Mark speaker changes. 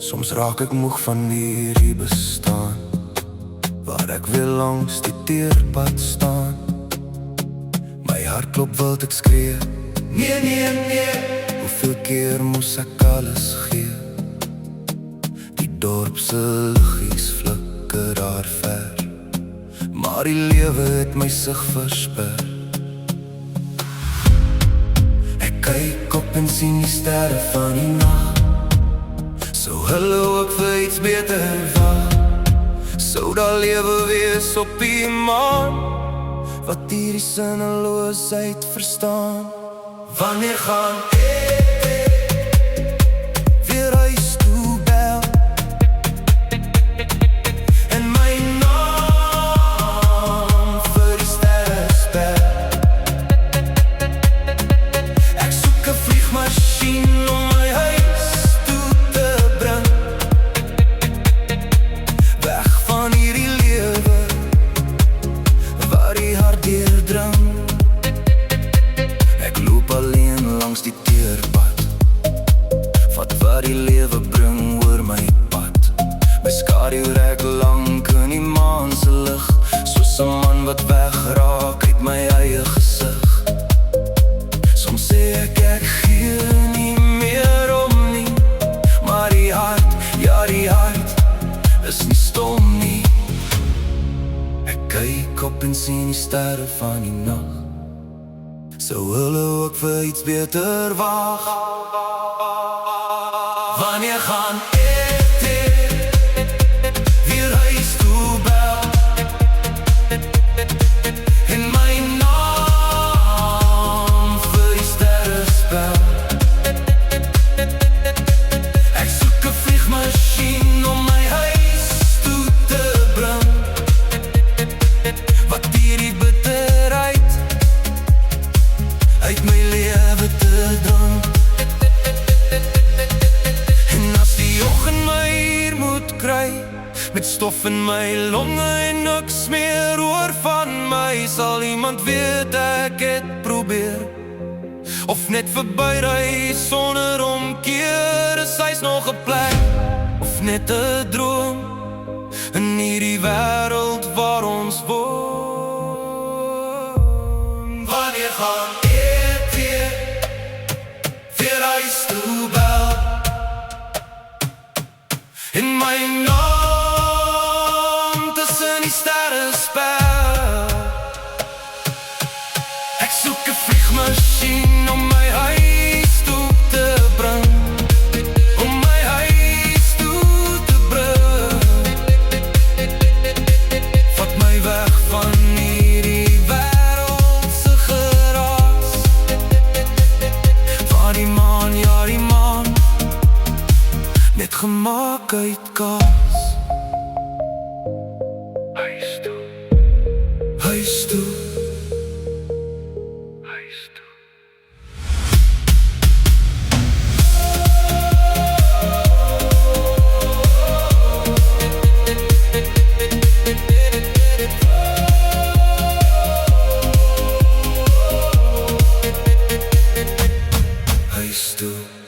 Speaker 1: Soms raak ek moeg van hierdie bestaan, waar ek weer langs die teerpad staan. My hart klop wild, ek skree, nee, nee, nee. Hoeveel keer moes ek alles gee? Die dorpse liggies flikker daar ver, maar die lewe het my sig versper. Ek kyk op en sien die sterre van die nacht, so hulle ook vir iets beter wag. Sou daar lewe wees op die maan, wat hierdie sinneloosheid verstaan. Wanneer gaan ek weer huis toe bel en my naam vir die sterre spel? Ek soek 'n vliegmasjien om my huis toe te bring, weg van hierdie lewe waar die hart deurdring. Ek loop alleen langs die teerpad, vat wat die lewe bring oor my pad. My skaduw rek lank in die maan se lig, soos 'n man wat wegraak uit my eie gesig. Soms sê ek gee nie meer om nie, maar die hart, ja die hart, is nie stom nie. Ek kyk op en sien die sterre van die nacht, sou hulle ook vir iets beter wag. Wanneer gaan ek weer huis toe bel en my naam vir die sterre spel? Ek soek 'n vliegmasjien om my huis toe te bring, wat hierdie bitterheid uit my lewe te drink. En as die oggend my hier moet kry, met stof in my longe en niks meer oor van my, sal iemand weet ek het probeer, of net verbyry sonder omkeer. Is hy's nog 'n plek, of net 'n droom in hierdie wêreld waar ons woon? Wanneer gaan weer huis toe bel en my naam tussen die sterre spel? Ek soek 'n vliegmasjien om my huis toe te bring, om my huis toe te bring. Vat my weg van hierdie wêreldse geraas, waar die maan, ja die maan, net gemaak uit kaas. Huis toe, huis toe, huis toe. Huis toe.